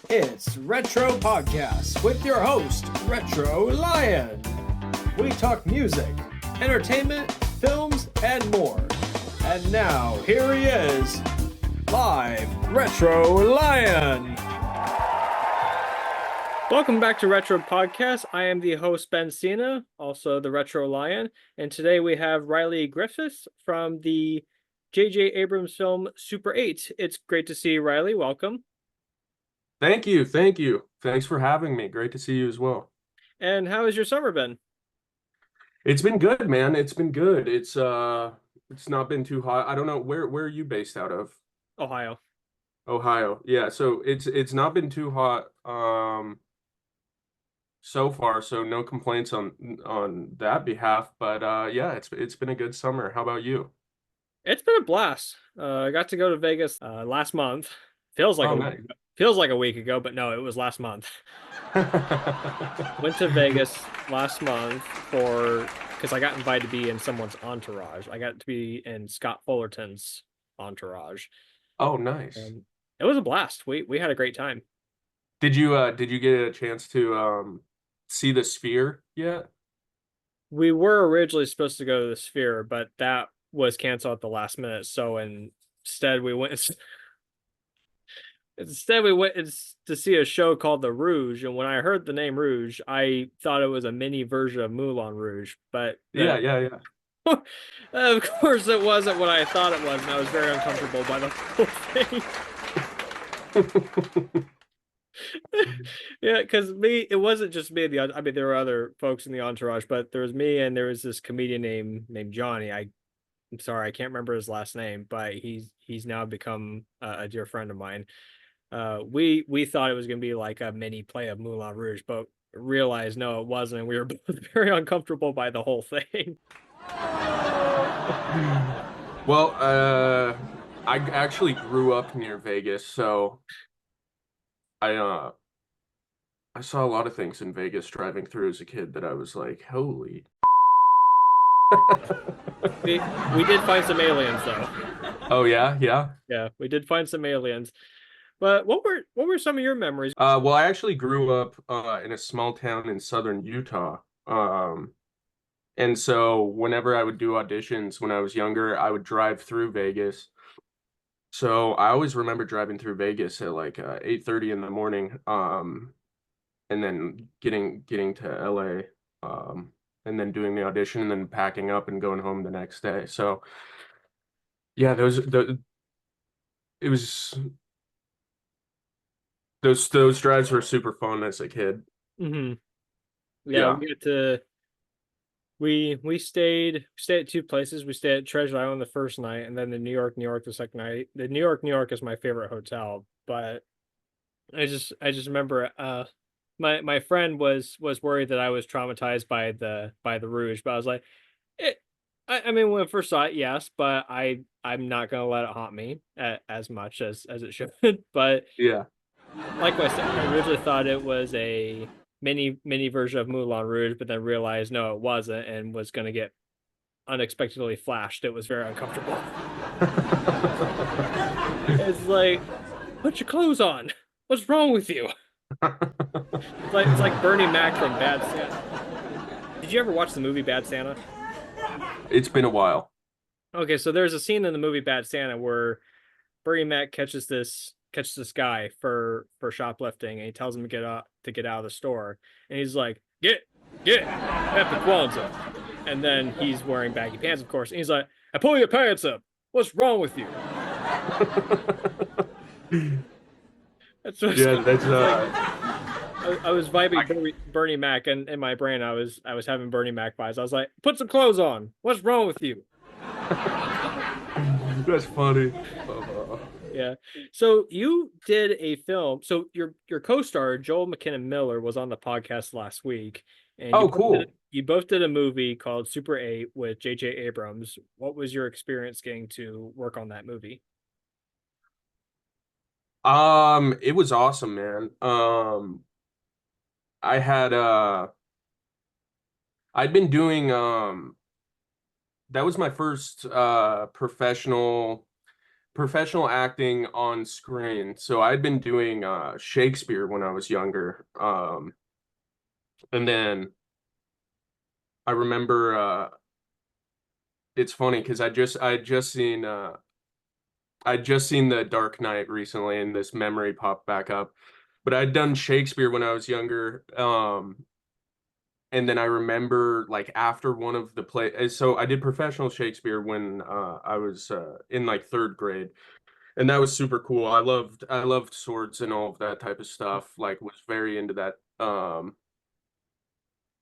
It's Retro Podcast with your host, Retro Lion. We talk music, entertainment, films, and more. And now, here he is, live, Retro Lion. Welcome back to Retro Podcast. I am the host, Ben Cena, also the Retro Lion. And today we have Riley Griffiths from the J.J. Abrams film Super 8. It's great to see you, Riley. Welcome. Thank you. Thanks for having me. Great to see you as well. And how has your summer been? It's been good, man. It's been good. It's not been too hot. I don't know where are you based out of? Ohio. Ohio. Yeah, so it's not been too hot so far, so no complaints on that behalf, but yeah, it's been a good summer. How about you? It's been a blast. I got to go to Vegas last month. Feels like Oh, a nice. feels like a week ago, but no, it was last month. Went to Vegas last month because I got invited to be in someone's entourage. I got to be in Scott Fullerton's entourage. Oh, nice. It was a blast. We had a great time. Did you get a chance to see the Sphere yet? We were originally supposed to go to the Sphere, but that was canceled at the last minute. So instead we went to see a show called The Rouge. And when I heard the name Rouge, I thought it was a mini version of Moulin Rouge. But Yeah. of course, it wasn't what I thought it was, and I was very uncomfortable by the whole thing. Yeah, because it wasn't just me. I mean, there were other folks in the entourage, but there was me and there was this comedian named Johnny. I'm sorry, I can't remember his last name, but he's now become a dear friend of mine. We thought it was going to be like a mini play of Moulin Rouge, but realized no, it wasn't. And we were both very uncomfortable by the whole thing. Well, I actually grew up near Vegas, so I saw a lot of things in Vegas driving through as a kid that I was like, holy. We did find some aliens though. Oh yeah. Yeah, we did find some aliens. But what were some of your memories? Well, I actually grew up in a small town in southern Utah. And so whenever I would do auditions when I was younger, I would drive through Vegas. So I always remember driving through Vegas at like 8:30 in the morning, and then getting to LA, and then doing the audition and then packing up and going home the next day. So yeah, it was those drives were super fun as a kid. Mm-hmm. Yeah. We stayed at two places. We stayed at Treasure Island the first night, and then the New York the second night. The New York is my favorite hotel, but I just remember my friend was worried that I was traumatized by the Rouge, but I was like, I mean, when I first saw it, yes, but I'm not gonna let it haunt me as much as it should. But Yeah. like I said, I originally thought it was a mini version of Moulin Rouge, but then realized no, it wasn't, and was going to get unexpectedly flashed. It was very uncomfortable. It's like, put your clothes on. What's wrong with you? It's like Bernie Mac from Bad Santa. Did you ever watch the movie Bad Santa? It's been a while. Okay, so there's a scene in the movie Bad Santa where Bernie Mac catches this guy for shoplifting, and he tells him to get out of the store, and he's like, get happy Kwanzaa, and then he's wearing baggy pants, of course, and he's like, I pull your pants up, what's wrong with you? That's what Yeah, that's like, I was vibing Bernie Mac, and in my brain I was having Bernie Mac vibes. I was like, put some clothes on, what's wrong with you? That's funny. Yeah. So you did a film. So your co-star Joel McKinnon Miller was on the podcast last week, and Cool. You both did a movie called Super 8 with J.J. Abrams. What was your experience getting to work on that movie? It was awesome, man. I had I'd been doing that was my first professional professional acting on screen. So I'd been doing Shakespeare when I was younger. And then I remember it's funny because I'd just seen The Dark Knight recently and this memory popped back up. But I'd done Shakespeare when I was younger. And then I remember like after one of the play, so I did professional Shakespeare when I was in like third grade, and that was super cool. I loved swords and all of that type of stuff. Like was very into that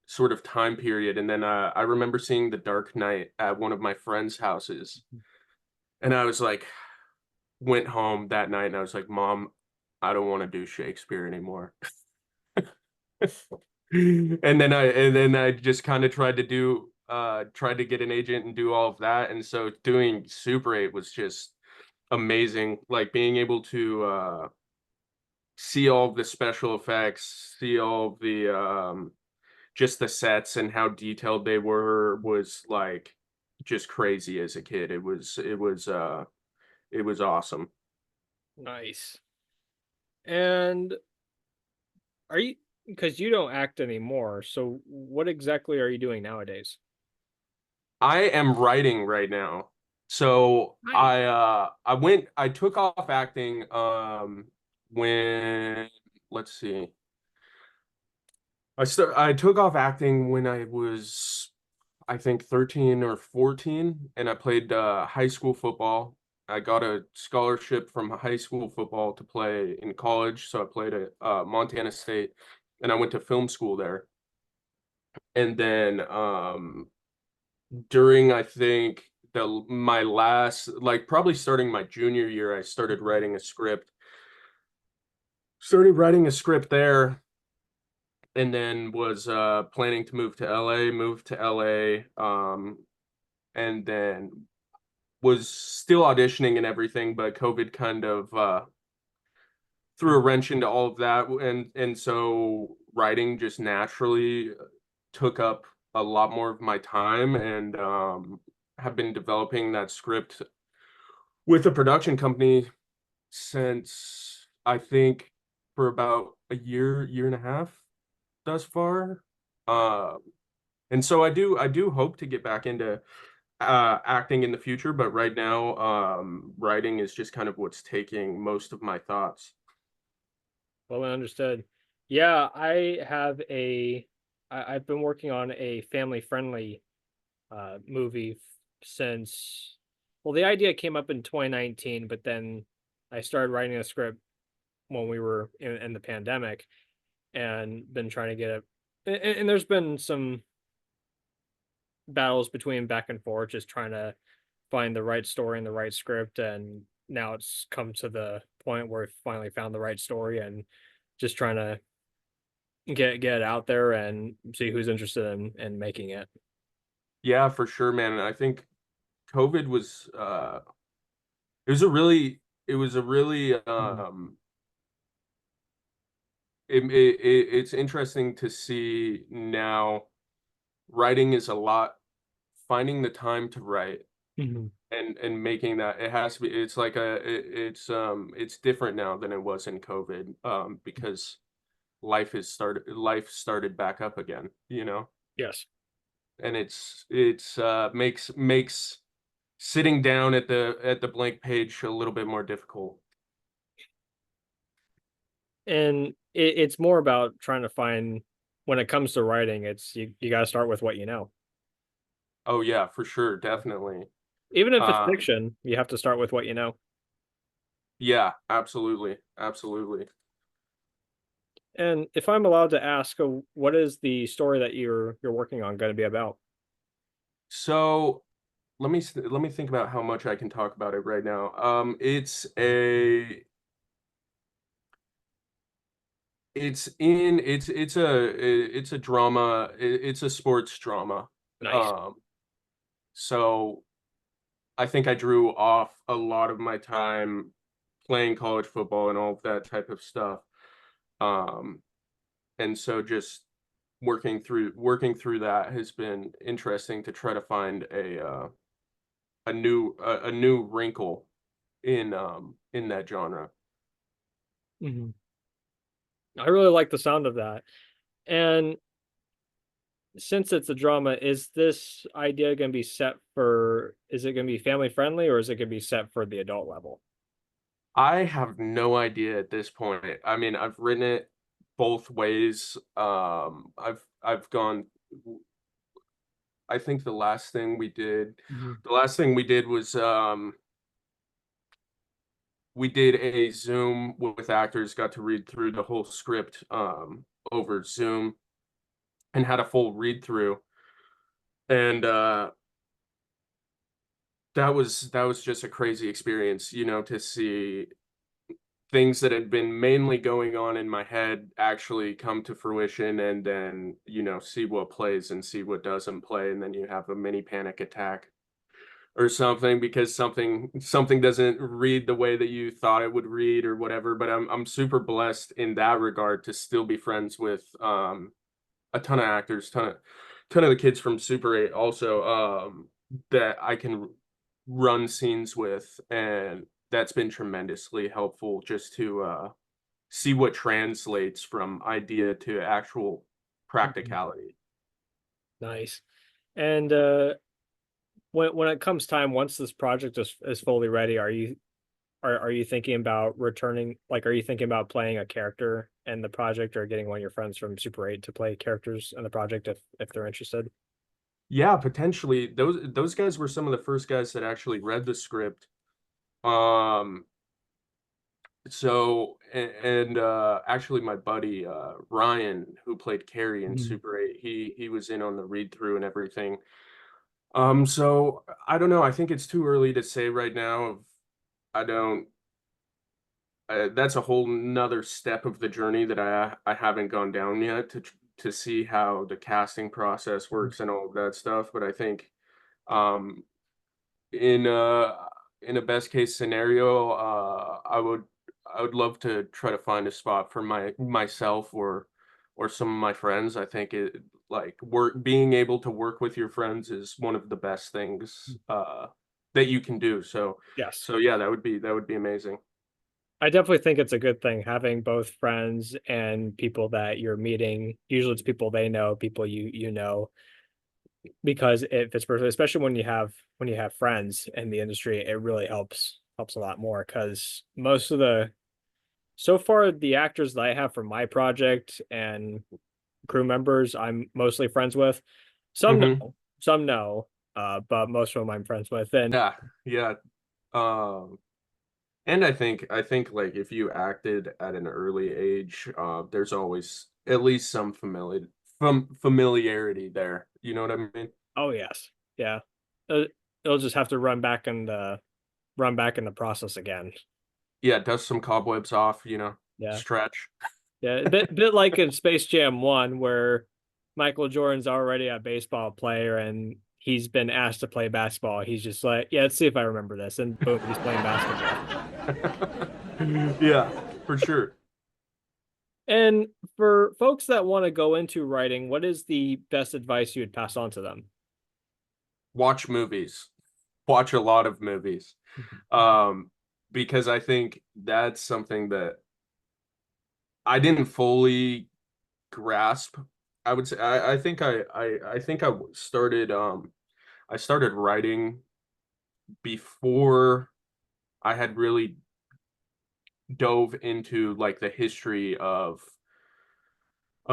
sort of time period. And then I remember seeing The Dark Knight at one of my friends' houses, and I was like, went home that night, and I was like, Mom, I don't want to do Shakespeare anymore. And then I just kind of tried to get an agent and do all of that. And so doing Super 8 was just amazing. Like being able to see all of the special effects, see all of the just the sets and how detailed they were was like just crazy as a kid. It was awesome. Nice. And are you, because you don't act anymore, so what exactly are you doing nowadays? I am writing right now. So Nice. I took off acting when let's see. I took off acting when I was I think 13 or 14 and I played high school football. I got a scholarship from high school football to play in college, so I played at Montana State and I went to film school there. And then during I think the my last like probably starting my junior year, I started writing a script there, and then was planning to move to LA, moved to LA, and then was still auditioning and everything, but COVID kind of threw a wrench into all of that, and so writing just naturally took up a lot more of my time, and have been developing that script with a production company since I think for about a year and a half thus far. Uh, and so I do hope to get back into acting in the future, but right now, writing is just kind of what's taking most of my thoughts. Well understood. Yeah, I've been working on a family friendly movie since, well, the idea came up in 2019, but then I started writing a script when we were in the pandemic and been trying to get it. And there's been some battles between back and forth, just trying to find the right story and the right script. And now it's come to the point where we finally found the right story and just trying to get it out there and see who's interested in making it. Yeah, for sure, man. And I think COVID was it was a really it was a really Mhm. it's interesting to see now writing is a lot finding the time to write Mhm. and making that it has to be it's like it's different now than it was in COVID because life started back up again, you know, Yes. and it's makes sitting down at the blank page a little bit more difficult. And it's more about trying to find, when it comes to writing, it's you got to start with what you know. Oh yeah, for sure, definitely. Even if it's um fiction, you have to start with what you know. yeah, absolutely, absolutely. And if I'm allowed to ask, what is the story that you're working on going to be about? So let me think about how much I can talk about it right now. It's a drama. It's a sports drama. Nice. Um, so I think I drew off a lot of my time playing college football and all of that type of stuff. Um, and so just working through that has been interesting to try to find a new wrinkle in that genre. Mhm. I really like the sound of that. And since it's a drama, is this idea going to be set for, is it going to be family friendly or is it going to be set for the adult level? I have no idea at this point. I mean, I've written it both ways. I've gone. I think Mhm. the last thing we did was we did a Zoom with actors, got to read through the whole script over Zoom and had a full read through. And that was just a crazy experience, you know, to see things that had been mainly going on in my head actually come to fruition, and then, you know, see what plays and see what doesn't play, and then you have a mini panic attack or something because something doesn't read the way that you thought it would read or whatever. But I'm super blessed in that regard to still be friends with a ton of actors, ton of the kids from Super 8 also, that I can run scenes with, and that's been tremendously helpful just to see what translates from idea to actual Mhm. practicality. Nice. And when it comes time, once this project is fully ready, are you thinking about returning, like are you thinking about playing a character in the project or getting one of your friends from Super 8 to play characters in the project if they're interested? Yeah, potentially those guys were some of the first guys that actually read the script. Um, and actually my buddy Ryan, who played Carrie in Mhm. Super 8, he was in on the read through and everything. So I don't know. I think it's too early to say right now. I don't. That's a whole nother step of the journey that I haven't gone down yet to see how the casting process Mhm. works and all of that stuff. But I think um, in uh in a best case scenario, I would love to try to find a spot for myself or some of my friends. I think it like work being able to work with your friends is one of the best things that you can do. Yes. So yeah, that would be amazing. I definitely think it's a good thing having both friends and people that you're meeting. Usually it's people they know, people you know, because if it's personal, especially when you have friends in the industry, it really helps a lot more because most of the so far the actors that I have for my project and crew members I'm mostly friends with. Some Hmm. know, some know, but most of them I'm friends with. And Yeah, yeah. Um, and I think like if you acted at an early age, there's always at least some familiarity there. You know what I mean? oh yes, yeah, uh, it'll just have to run back in the process again. Yeah, dust some cobwebs off, you know, Yeah, stretch. yeah, bit like in Space Jam 1 where Michael Jordan's already a baseball player and he's been asked to play basketball. He's just like, yeah, let's see if I remember this, and boom, he's playing basketball. Yeah, for sure. And for folks that want to go into writing, what is the best advice you would pass on to them? Watch movies. Watch a lot of movies. Um, because I think that's something that I didn't fully grasp. I would say I think I started I started writing before I had really dove into like the history of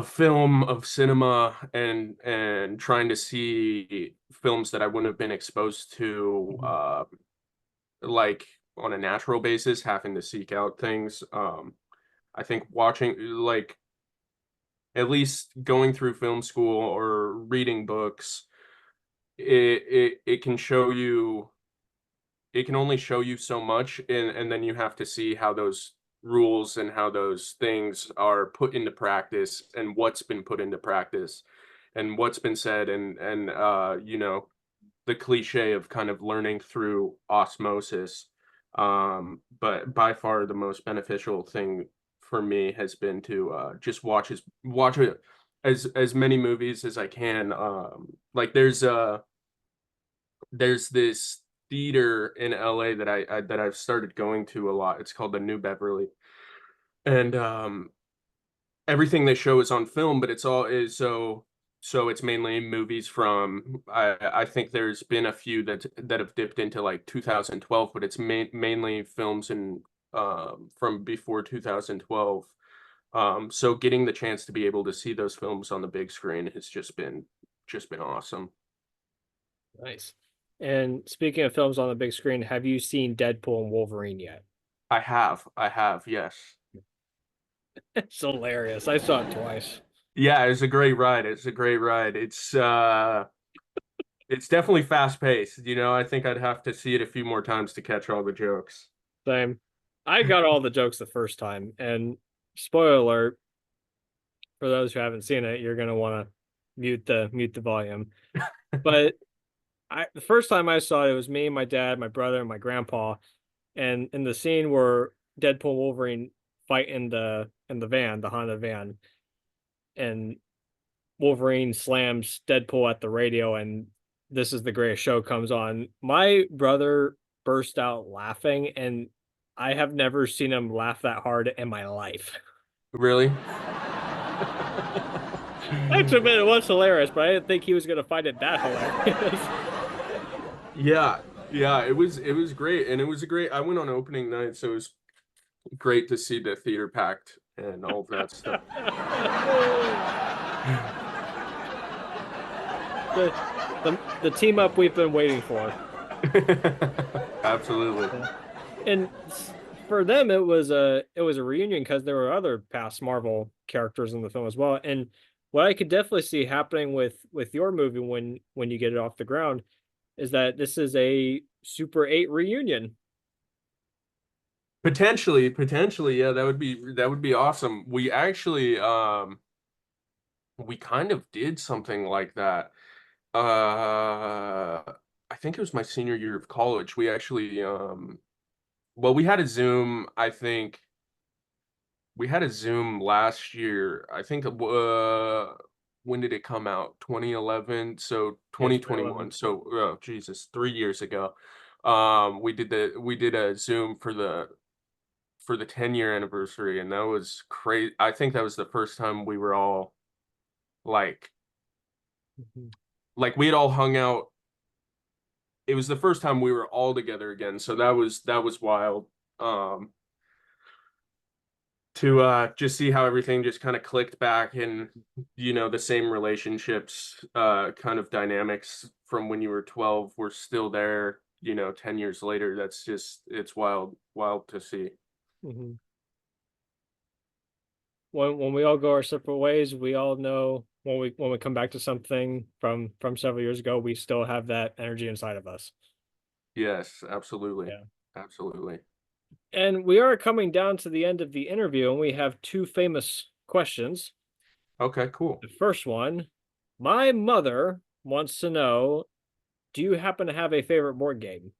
film, of cinema, and trying to see films that I wouldn't have been exposed to like on a natural basis, having to seek out things. I think watching like at least going through film school or reading books, it can show you it can only show you so much, and then you have to see how those rules and how those things are put into practice and what's been put into practice and what's been said, and you know, the cliche of kind of learning through osmosis. But by far the most beneficial thing for me has been to just watch it as many movies as I can. Like there's this theater in LA that that I've started going to a lot. It's called the New Beverly, and everything they show is on film, but it's all is so it's mainly movies from I think there's been a few that have dipped into like 2012, but it's mainly films and from before 2012. So getting the chance to be able to see those films on the big screen has just been awesome. Nice. And speaking of films on the big screen, have you seen Deadpool and Wolverine yet? I have, yes. It's hilarious. I saw it twice. Yeah, it's a great ride. It's a great ride. It's definitely fast paced. You know, I think I'd have to see it a few more times to catch all the jokes. Same. I got all the jokes the first time, and spoiler alert, for those who haven't seen it, you're gonna want to mute the volume. But the first time I saw it, it was me, my dad, my brother, and my grandpa, and in the scene where Deadpool and Wolverine fight in the van, the Honda van, and Wolverine slams Deadpool at the radio, and "This is the greatest show" comes on. My brother burst out laughing, and I have never seen him laugh that hard in my life. Really? I have to admit, it was hilarious, but I didn't think he was going to find it that hilarious. Yeah, yeah, it was great, and it was a great. I went on opening night, so it was great to see the theater packed and all of that stuff. the, the team up we've been waiting for. Absolutely. And for them, it was a reunion because there were other past Marvel characters in the film as well. And what I could definitely see happening with your movie when you get it off the ground is that this is a Super 8 reunion. Potentially, yeah, that would be awesome. We actually we kind of did something like that. I think it was my senior year of college. We actually well, we had a Zoom, I think we had a Zoom last year. I think when did it come out? 2011, so Yeah, 2021. 2011. So oh Jesus, 3 years ago. We did a Zoom for the 10-year anniversary, and that was crazy. I think that was the first time we were all like Mhm. we had all hung out. It was the first time we were all together again, so that was wild. Um to just see how everything just kind of clicked back, and you know the same relationships kind of dynamics from when you were 12 were still there, you know, 10 years later. That's just it's wild to see. Mhm. When we all go our separate ways, we all know when we come back to something from several years ago, we still have that energy inside of us. Yes, absolutely. Yeah. Absolutely. And we are coming down to the end of the interview, and we have two famous questions. Okay, cool. The first one, my mother wants to know, do you happen to have a favorite board game?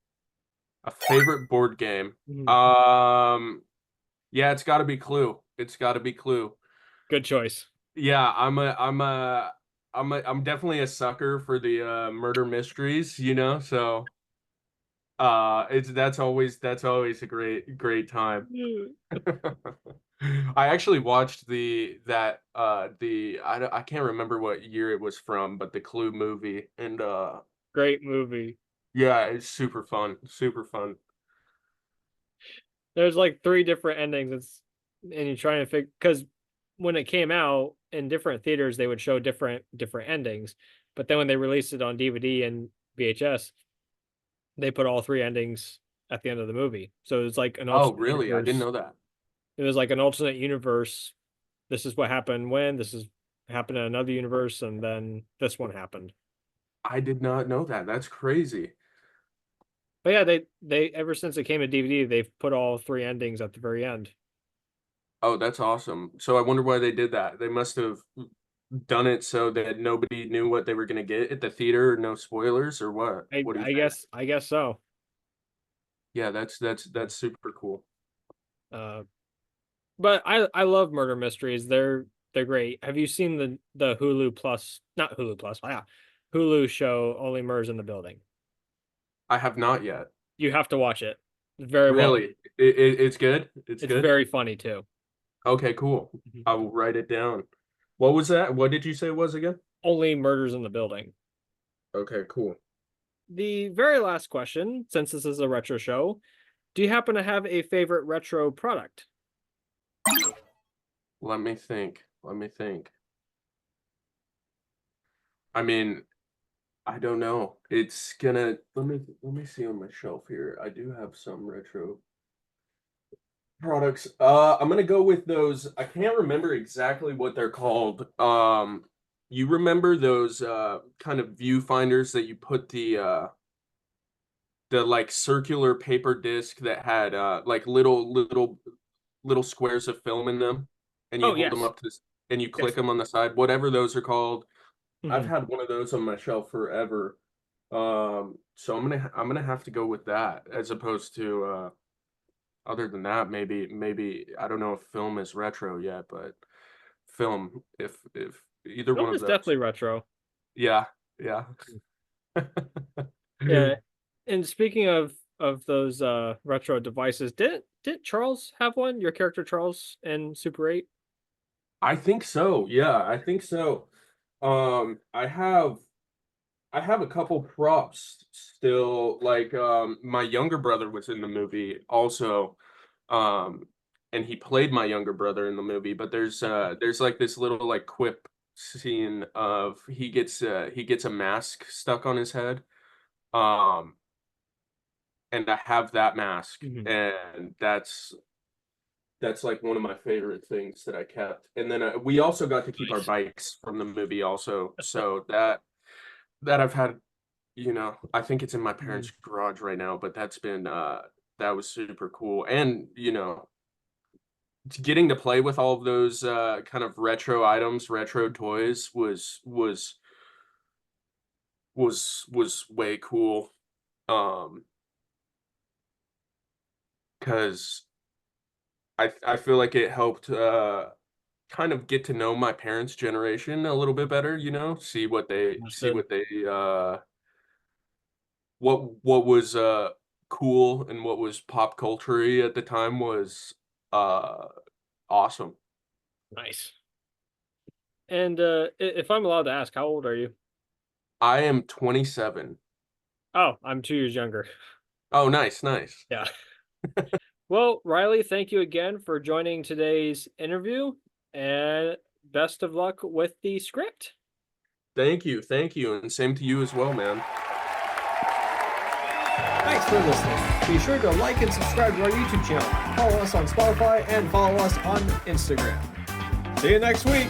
A favorite board game. Mhm. Um yeah, it's got to be Clue. It's got to be Clue. Good choice. Yeah, I'm definitely a sucker for the murder mysteries, you know, so it's that's always a great time. Mm. I actually watched I can't remember what year it was from, but the Clue movie, and Great movie. yeah, it's super fun, super fun. There's like three different endings. And you're trying to figure because when it came out in different theaters, they would show different endings. But then when they released it on DVD and VHS, they put all three endings at the end of the movie. So it's like an Oh, alternate really? I didn't universe. know that. It was like an alternate universe. This is what happened when this is happened in another universe, and then this one happened. I did not know that. That's crazy. But yeah, they ever since it came to DVD, they've put all three endings at the very end. Oh, that's awesome. So I wonder why they did that. They must have done it so that nobody knew what they were going to get at the theater, no spoilers, or what? What do you think? I guess so. Yeah, that's super cool. Uh, but I love murder mysteries. They're great. Have you seen the Hulu Plus, not Hulu Plus, yeah, Hulu show Only Murders in the Building? I have not yet. You have to watch it. Very well. Really? It's good? It's It's good? very funny too. Okay, cool. Mhm. I will write it down. What was that? What did you say it was again? Only Murders in the Building. Okay, cool. The very last question, since this is a retro show, do you happen to have a favorite retro product? Let me think. Let me think. I mean, I don't know. It's gonna let me see on my shelf here. I do have some retro products. I'm gonna go with those. I can't remember exactly what they're called. You remember those kind of viewfinders that you put the like circular paper disc that had like little squares of film in them, and you Oh, hold them yes. up to this and you click Yes. them on the side, whatever those are called. I've Mhm. had one of those on my shelf forever. So I'm gonna have to go with that as opposed to other than that, maybe I don't know if film is retro yet, but film, if either one Film of is those. definitely retro. Yeah, yeah. Yeah. And speaking of those retro devices, did Charles have one? Your character Charles in Super 8? I think so. Yeah, I think so. I have a couple props still. Like my younger brother was in the movie also. Um and he played my younger brother in the movie, but there's like this little like quip scene of he gets a mask stuck on his head. Um and I have that mask, Mhm. and that's like one of my favorite things that I kept. And then we also got to keep our Nice. bikes from the movie also. So that I've had, I think it's in my Mhm. parents' garage right now, but that was super cool. And, getting to play with all of those kind of retro items, retro toys was way cool. Um, because I feel like it helped kind of get to know my parents' generation a little bit better, see Understood. what they what was cool and what was pop culture at the time was uh awesome. Nice. And if I'm allowed to ask, how old are you? I am 27. Oh, I'm 2 years younger. Oh, nice, nice. Yeah. Well, Riley, thank you again for joining today's interview, and best of luck with the script. Thank you, and same to you as well, man. Thanks for listening. Be sure to like and subscribe to our YouTube channel. Follow us on Spotify and follow us on Instagram. See you next week.